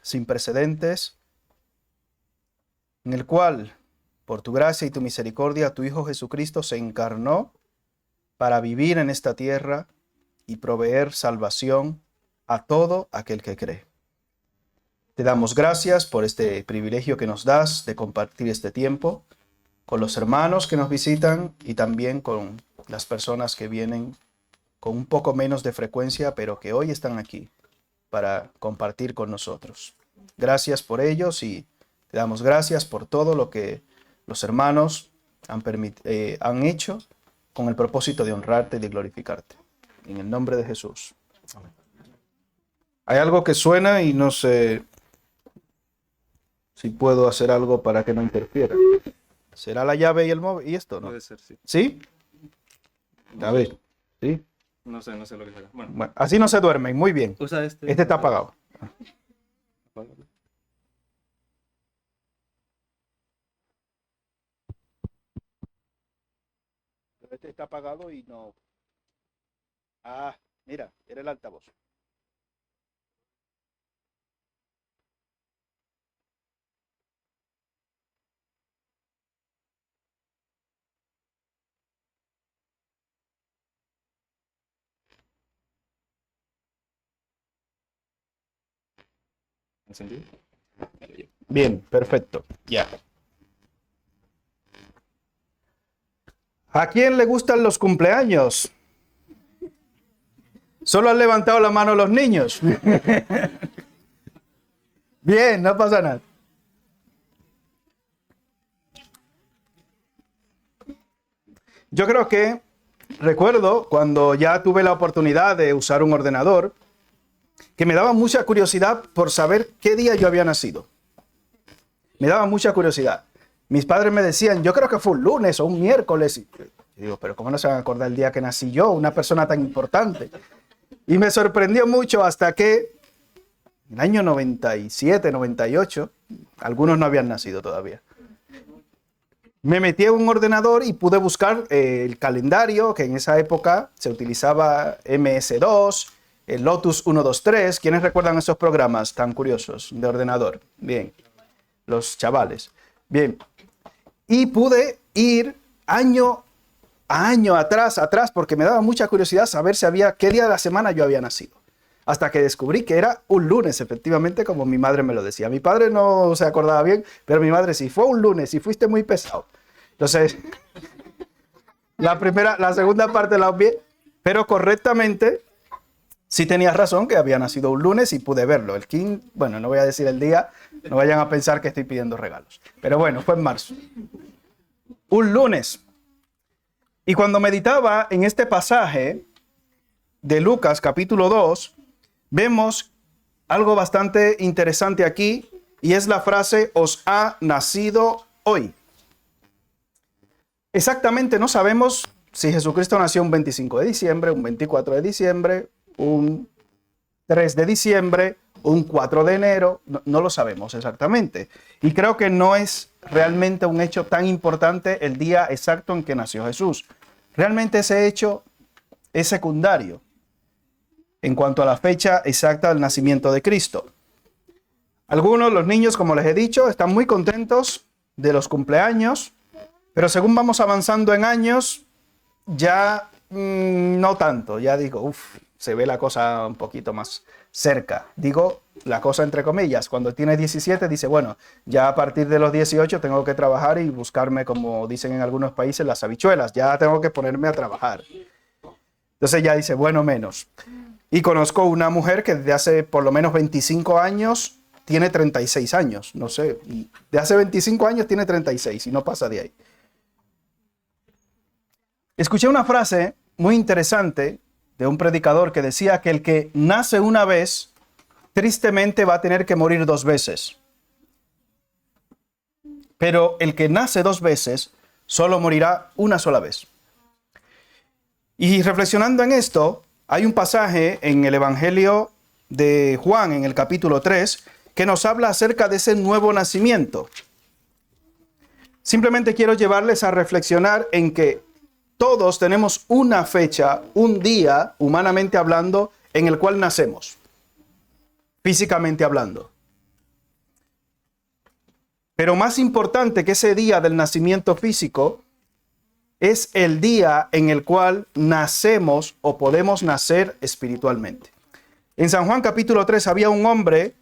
sin precedentes, en el cual, por tu gracia y tu misericordia, tu Hijo Jesucristo se encarnó para vivir en esta tierra y proveer salvación a todo aquel que cree. Te damos gracias por este privilegio que nos das de compartir este tiempo con los hermanos que nos visitan y también con las personas que vienen con un poco menos de frecuencia, pero que hoy están aquí para compartir con nosotros. Gracias por ellos y te damos gracias por todo lo que los hermanos han hecho con el propósito de honrarte y de glorificarte. En el nombre de Jesús. Amén. Hay algo que suena y no sé si puedo hacer algo para que no interfiera. ¿Será la llave y el móvil? ¿Y esto no? Puede ser, sí. ¿Sí? A ver, ¿sí? No sé lo que será. Bueno, así no se duermen. Muy bien. Usa este. Este está apagado. Apágalo. Este está apagado y no. Ah, mira, era el altavoz. ¿Encendido? Bien, perfecto. Ya. ¿A quién le gustan los cumpleaños? Solo han levantado la mano los niños. Bien, no pasa nada. Yo creo que recuerdo cuando ya tuve la oportunidad de usar un ordenador, que me daba mucha curiosidad por saber qué día yo había nacido. Me daba mucha curiosidad. Mis padres me decían, yo creo que fue un lunes o un miércoles. Y digo, pero ¿cómo no se van a acordar el día que nací yo? Una persona tan importante. Y me sorprendió mucho hasta que en el año 97, 98, algunos no habían nacido todavía. Me metí en un ordenador y pude buscar el calendario, que en esa época se utilizaba MS-2, el Lotus 123. ¿Quiénes recuerdan esos programas tan curiosos de ordenador? Bien, los chavales. Bien, y pude ir año a año atrás, porque me daba mucha curiosidad saber si había qué día de la semana yo había nacido. Hasta que descubrí que era un lunes, efectivamente, como mi madre me lo decía. Mi padre no se acordaba bien, pero mi madre sí. Fue un lunes y fuiste muy pesado. Entonces, la segunda parte la obvié, pero correctamente sí tenía razón que había nacido un lunes y pude verlo. El King, bueno, no voy a decir el día, no vayan a pensar que estoy pidiendo regalos. Pero bueno, fue en marzo. Un lunes. Y cuando meditaba en este pasaje de Lucas capítulo 2, vemos algo bastante interesante aquí, y es la frase, os ha nacido hoy. Exactamente no sabemos si Jesucristo nació un 25 de diciembre, un 24 de diciembre, un 3 de diciembre, un 4 de enero, no lo sabemos exactamente. Y creo que no es realmente un hecho tan importante el día exacto en que nació Jesús. Realmente ese hecho es secundario en cuanto a la fecha exacta del nacimiento de Cristo. Algunos, los niños, como les he dicho, están muy contentos de los cumpleaños, pero según vamos avanzando en años, ya no tanto. Ya digo, se ve la cosa un poquito más cerca. Digo, la cosa entre comillas. Cuando tiene 17 dice, bueno, ya a partir de los 18 tengo que trabajar y buscarme, como dicen en algunos países, las habichuelas. Ya tengo que ponerme a trabajar. Entonces ya dice, bueno, menos. Y conozco una mujer que desde hace por lo menos 25 años tiene 36 años. No sé, de hace 25 años tiene 36 y no pasa de ahí. Escuché una frase muy interesante de un predicador que decía que el que nace una vez, tristemente va a tener que morir 2 veces. Pero el que nace 2 veces, solo morirá una sola vez. Y reflexionando en esto, hay un pasaje en el Evangelio de Juan, en el capítulo 3, que nos habla acerca de ese nuevo nacimiento. Simplemente quiero llevarles a reflexionar en que todos tenemos una fecha, un día, humanamente hablando, en el cual nacemos, físicamente hablando. Pero más importante que ese día del nacimiento físico es el día en el cual nacemos o podemos nacer espiritualmente. En San Juan capítulo 3 había un hombre,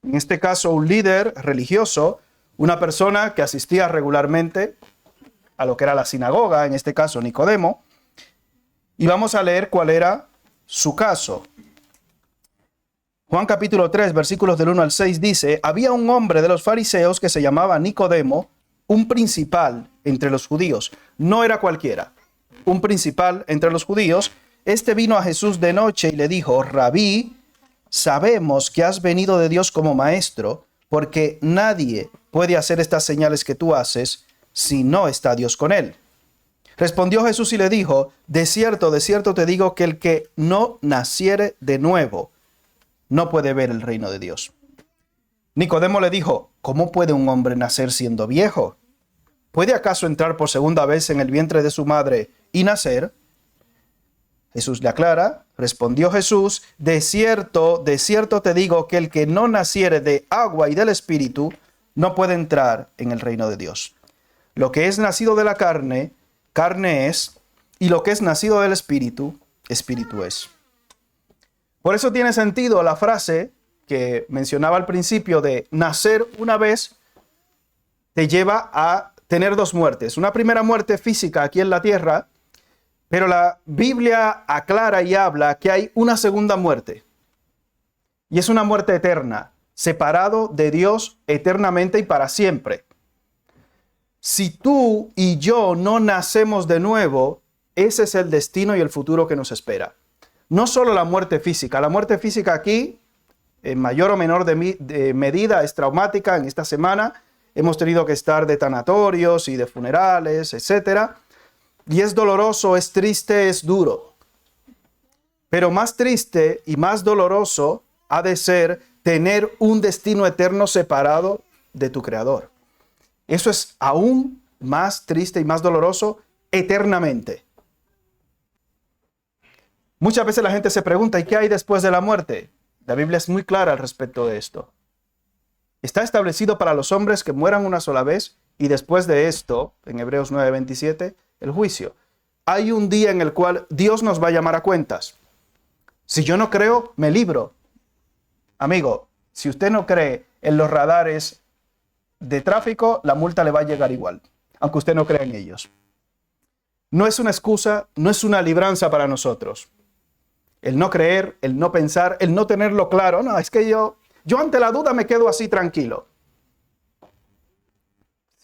en este caso un líder religioso, una persona que asistía regularmente a lo que era la sinagoga, en este caso Nicodemo, y vamos a leer cuál era su caso. Juan capítulo 3, versículos del 1 al 6 dice: había un hombre de los fariseos que se llamaba Nicodemo, un principal entre los judíos. No era cualquiera, un principal entre los judíos. Este vino a Jesús de noche y le dijo: Rabí, sabemos que has venido de Dios como maestro, porque nadie puede hacer estas señales que tú haces si no está Dios con él. Respondió Jesús y le dijo: de cierto te digo que el que no naciere de nuevo no puede ver el reino de Dios. Nicodemo le dijo: ¿cómo puede un hombre nacer siendo viejo? ¿Puede acaso entrar por segunda vez en el vientre de su madre y nacer? Jesús le aclara. Respondió Jesús: de cierto te digo que el que no naciere de agua y del Espíritu no puede entrar en el reino de Dios. Lo que es nacido de la carne, carne es, y lo que es nacido del Espíritu, Espíritu es. Por eso tiene sentido la frase que mencionaba al principio de nacer una vez te lleva a tener dos muertes. Una primera muerte física aquí en la tierra, pero la Biblia aclara y habla que hay una segunda muerte. Y es una muerte eterna, separado de Dios eternamente y para siempre. Si tú y yo no nacemos de nuevo, ese es el destino y el futuro que nos espera. No solo la muerte física aquí, en mayor o menor de medida, es traumática. En esta semana hemos tenido que estar de tanatorios y de funerales, etc. Y es doloroso, es triste, es duro. Pero más triste y más doloroso ha de ser tener un destino eterno separado de tu Creador. Eso es aún más triste y más doloroso eternamente. Muchas veces la gente se pregunta: ¿y qué hay después de la muerte? La Biblia es muy clara al respecto de esto. Está establecido para los hombres que mueran una sola vez y después de esto, en Hebreos 9:27, el juicio. Hay un día en el cual Dios nos va a llamar a cuentas. Si yo no creo, me libro. Amigo, si usted no cree en los radares de tráfico, la multa le va a llegar igual, aunque usted no crea en ellos. No es una excusa, no es una libranza para nosotros. El no creer, el no pensar, el no tenerlo claro. No, es que yo ante la duda me quedo así tranquilo.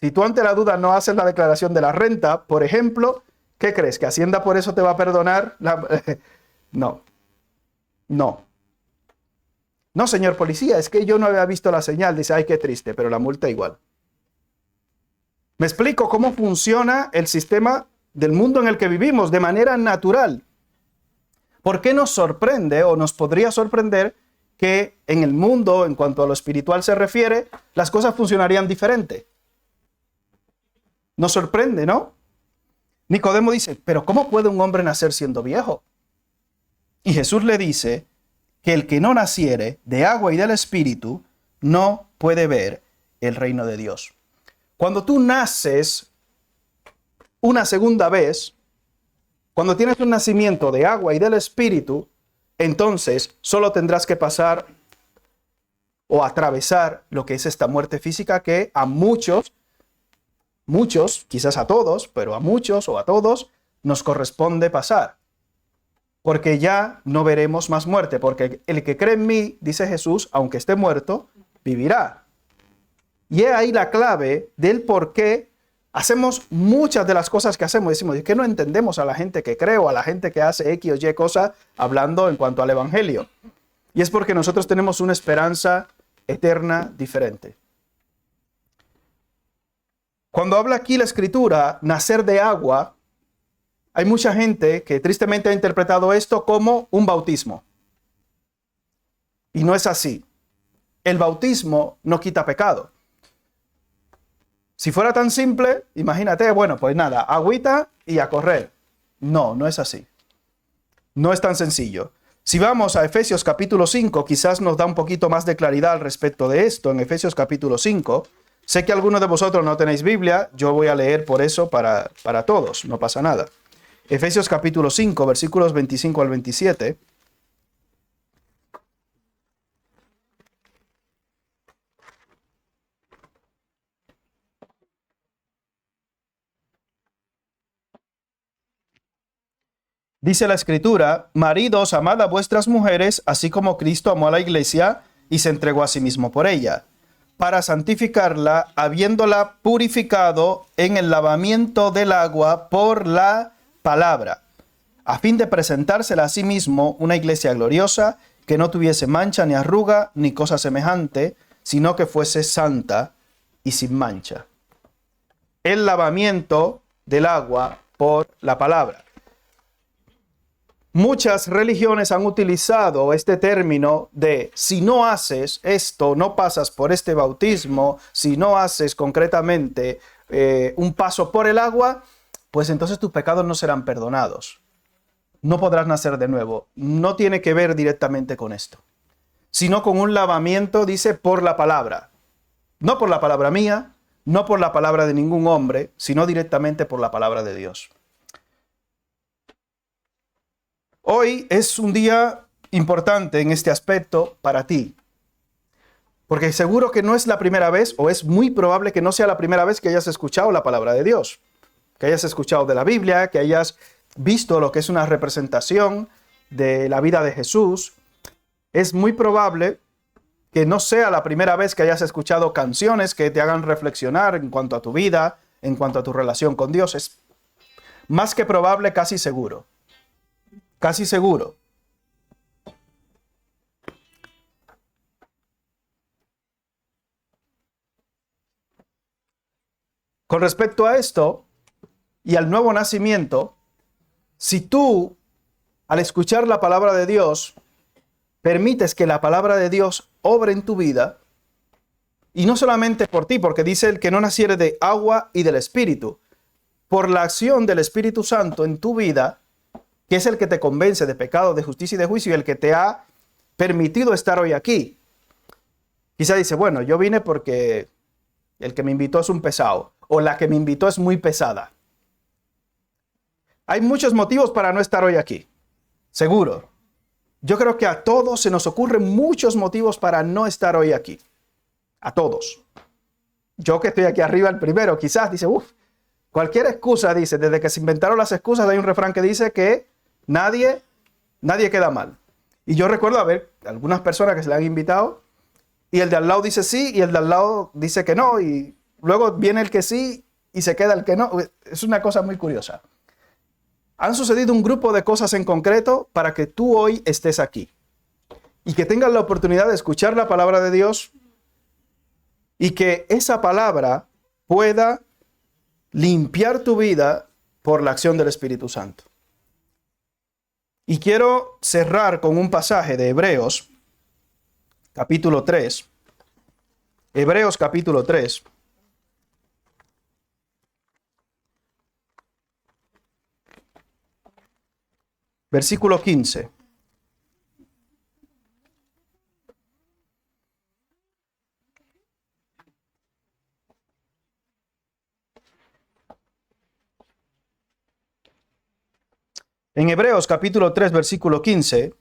Si tú ante la duda no haces la declaración de la renta, por ejemplo, ¿qué crees? ¿Que Hacienda por eso te va a perdonar? No. No, señor policía, es que yo no había visto la señal. Dice: ay, qué triste, pero la multa igual. Me explico cómo funciona el sistema del mundo en el que vivimos de manera natural. ¿Por qué nos sorprende o nos podría sorprender que en el mundo, en cuanto a lo espiritual se refiere, las cosas funcionarían diferente? Nos sorprende, ¿no? Nicodemo dice: ¿pero cómo puede un hombre nacer siendo viejo? Y Jesús le dice que el que no naciere de agua y del Espíritu no puede ver el reino de Dios. Cuando tú naces una segunda vez, cuando tienes un nacimiento de agua y del Espíritu, entonces solo tendrás que pasar o atravesar lo que es esta muerte física que a muchos, quizás a todos, pero a muchos o a todos nos corresponde pasar. Porque ya no veremos más muerte, porque el que cree en mí, dice Jesús, aunque esté muerto, vivirá. Y es ahí la clave del por qué hacemos muchas de las cosas que hacemos. Decimos: es que no entendemos a la gente que cree o a la gente que hace X o Y cosas hablando en cuanto al Evangelio. Y es porque nosotros tenemos una esperanza eterna diferente. Cuando habla aquí la Escritura, nacer de agua, hay mucha gente que tristemente ha interpretado esto como un bautismo. Y no es así. El bautismo no quita pecado. Si fuera tan simple, imagínate, bueno, pues nada, agüita y a correr. No, no es así. No es tan sencillo. Si vamos a Efesios capítulo 5, quizás nos da un poquito más de claridad al respecto de esto. En Efesios capítulo 5, Sé que algunos de vosotros no tenéis Biblia, yo voy a leer por eso para todos, no pasa nada. Efesios capítulo 5, versículos 25 al 27. Dice la Escritura: maridos, amad a vuestras mujeres, así como Cristo amó a la iglesia y se entregó a sí mismo por ella, para santificarla, habiéndola purificado en el lavamiento del agua por la palabra, a fin de presentársela a sí mismo una iglesia gloriosa, que no tuviese mancha ni arruga ni cosa semejante, sino que fuese santa y sin mancha. El lavamiento del agua por la palabra. Muchas religiones han utilizado este término de si no haces esto, no pasas por este bautismo, si no haces concretamente un paso por el agua, pues entonces tus pecados no serán perdonados. No podrás nacer de nuevo. No tiene que ver directamente con esto, sino con un lavamiento, dice, por la palabra. No por la palabra mía, no por la palabra de ningún hombre, sino directamente por la palabra de Dios. Hoy es un día importante en este aspecto para ti, porque seguro que no es la primera vez, o es muy probable que no sea la primera vez que hayas escuchado la palabra de Dios, que hayas escuchado de la Biblia, que hayas visto lo que es una representación de la vida de Jesús. Es muy probable que no sea la primera vez que hayas escuchado canciones que te hagan reflexionar en cuanto a tu vida, en cuanto a tu relación con Dios. Es más que probable, casi seguro. Casi seguro. Con respecto a esto y al nuevo nacimiento, si tú, al escuchar la palabra de Dios, permites que la palabra de Dios obre en tu vida, y no solamente por ti, porque dice el que no naciere de agua y del Espíritu, por la acción del Espíritu Santo en tu vida, que es el que te convence de pecado, de justicia y de juicio, y el que te ha permitido estar hoy aquí. Quizá dice, bueno, yo vine porque el que me invitó es un pesado, o la que me invitó es muy pesada. Hay muchos motivos para no estar hoy aquí, seguro. Yo creo que a todos se nos ocurren muchos motivos para no estar hoy aquí. A todos. Yo que estoy aquí arriba el primero, quizás dice, cualquier excusa, dice, desde que se inventaron las excusas hay un refrán que dice que nadie queda mal. Y yo recuerdo a ver algunas personas que se le han invitado y el de al lado dice sí y el de al lado dice que no, y luego viene el que sí y se queda el que no. Es una cosa muy curiosa. Han sucedido un grupo de cosas en concreto para que tú hoy estés aquí y que tengas la oportunidad de escuchar la palabra de Dios y que esa palabra pueda limpiar tu vida por la acción del Espíritu Santo. Y quiero cerrar con un pasaje de Hebreos, capítulo 3. Hebreos, capítulo 3. Versículo 15. En Hebreos capítulo 3, versículo 15,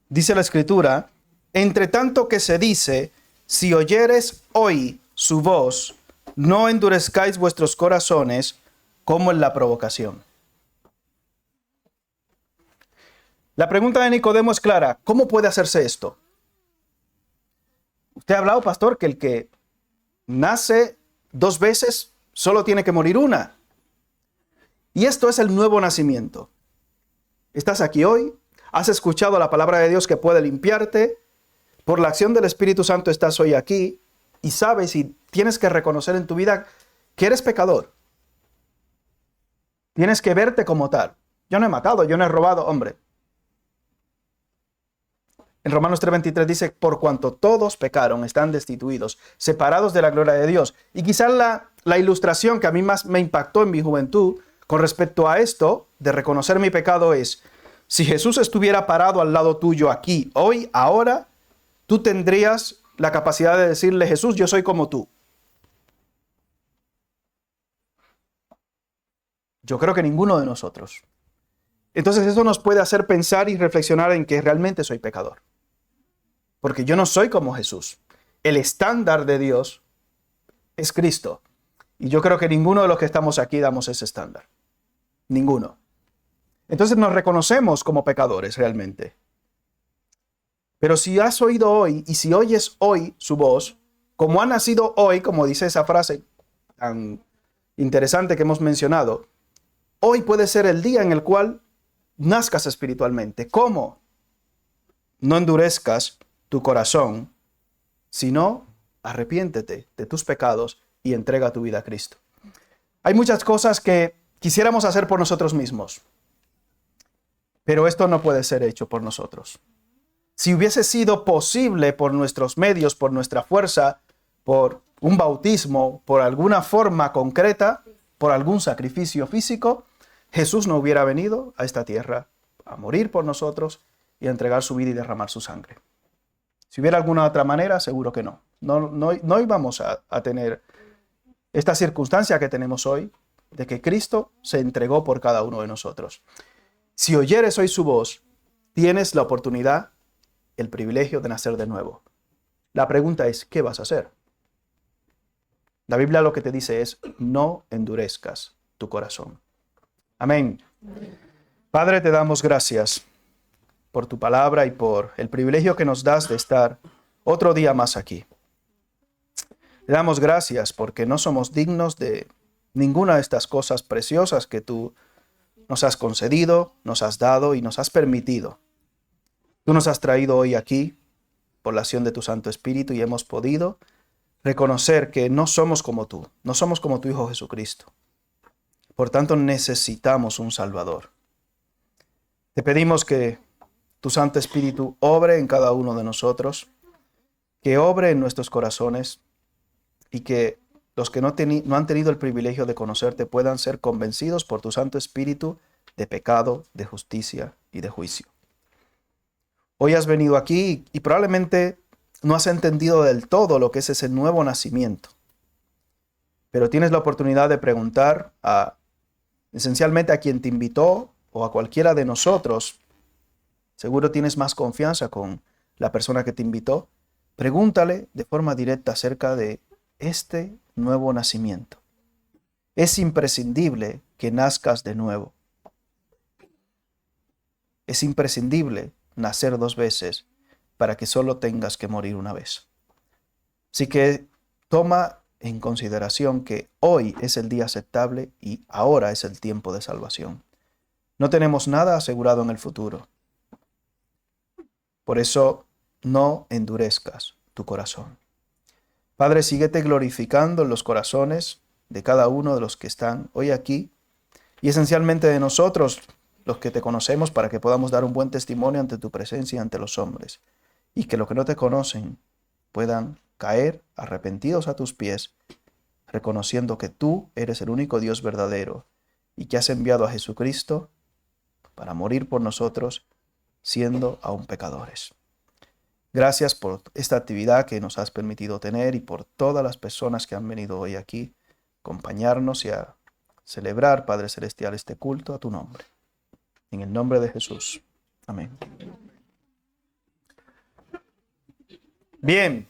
dice la Escritura, entre tanto que se dice, si oyeres hoy su voz, no endurezcáis vuestros corazones como en la provocación. La pregunta de Nicodemo es clara, ¿cómo puede hacerse esto? Usted ha hablado, pastor, que el que nace 2 veces solo tiene que morir una. Y esto es el nuevo nacimiento. Estás aquí hoy, has escuchado la palabra de Dios que puede limpiarte, por la acción del Espíritu Santo estás hoy aquí y sabes y tienes que reconocer en tu vida que eres pecador. Tienes que verte como tal. Yo no he matado, yo no he robado, hombre. En Romanos 3:23 dice, por cuanto todos pecaron, están destituidos, separados de la gloria de Dios. Y quizás la ilustración que a mí más me impactó en mi juventud con respecto a esto de reconocer mi pecado es, si Jesús estuviera parado al lado tuyo aquí, hoy, ahora, tú tendrías la capacidad de decirle, Jesús, yo soy como tú. Yo creo que ninguno de nosotros. Entonces eso nos puede hacer pensar y reflexionar en que realmente soy pecador. Porque yo no soy como Jesús. El estándar de Dios es Cristo. Y yo creo que ninguno de los que estamos aquí damos ese estándar. Ninguno. Entonces nos reconocemos como pecadores realmente. Pero si has oído hoy y si oyes hoy su voz, como ha nacido hoy, como dice esa frase tan interesante que hemos mencionado, hoy puede ser el día en el cual nazcas espiritualmente. ¿Cómo? No endurezcas tu corazón, sino arrepiéntete de tus pecados y entrega tu vida a Cristo. Hay muchas cosas que quisiéramos hacer por nosotros mismos, pero esto no puede ser hecho por nosotros. Si hubiese sido posible por nuestros medios, por nuestra fuerza, por un bautismo, por alguna forma concreta, por algún sacrificio físico, Jesús no hubiera venido a esta tierra a morir por nosotros y a entregar su vida y derramar su sangre. Si hubiera alguna otra manera, seguro que no. No íbamos a tener esta circunstancia que tenemos hoy, de que Cristo se entregó por cada uno de nosotros. Si oyeres hoy su voz, tienes la oportunidad, el privilegio de nacer de nuevo. La pregunta es, ¿qué vas a hacer? La Biblia lo que te dice es, no endurezcas tu corazón. Amén. Padre, te damos gracias por tu palabra y por el privilegio que nos das de estar otro día más aquí. Te damos gracias porque no somos dignos de ninguna de estas cosas preciosas que tú nos has concedido, nos has dado y nos has permitido. Tú nos has traído hoy aquí por la acción de tu Santo Espíritu y hemos podido reconocer que no somos como tú, no somos como tu Hijo Jesucristo. Por tanto, necesitamos un Salvador. Te pedimos que tu Santo Espíritu obre en cada uno de nosotros, que obre en nuestros corazones y que los que no han tenido el privilegio de conocerte puedan ser convencidos por tu Santo Espíritu de pecado, de justicia y de juicio. Hoy has venido aquí y probablemente no has entendido del todo lo que es ese nuevo nacimiento, pero tienes la oportunidad de preguntar esencialmente a quien te invitó o a cualquiera de nosotros. Seguro tienes más confianza con la persona que te invitó. Pregúntale de forma directa acerca de este nuevo nacimiento. Es imprescindible que nazcas de nuevo. Es imprescindible nacer 2 veces para que solo tengas que morir una vez. Así que toma en consideración que hoy es el día aceptable y ahora es el tiempo de salvación. No tenemos nada asegurado en el futuro. Por eso no endurezcas tu corazón. Padre, síguete glorificando en los corazones de cada uno de los que están hoy aquí y esencialmente de nosotros, los que te conocemos, para que podamos dar un buen testimonio ante tu presencia y ante los hombres, y que los que no te conocen puedan caer arrepentidos a tus pies, reconociendo que tú eres el único Dios verdadero y que has enviado a Jesucristo para morir por nosotros, siendo aún pecadores. Gracias por esta actividad que nos has permitido tener y por todas las personas que han venido hoy aquí a acompañarnos y a celebrar, Padre Celestial, este culto a tu nombre. En el nombre de Jesús. Amén. Bien.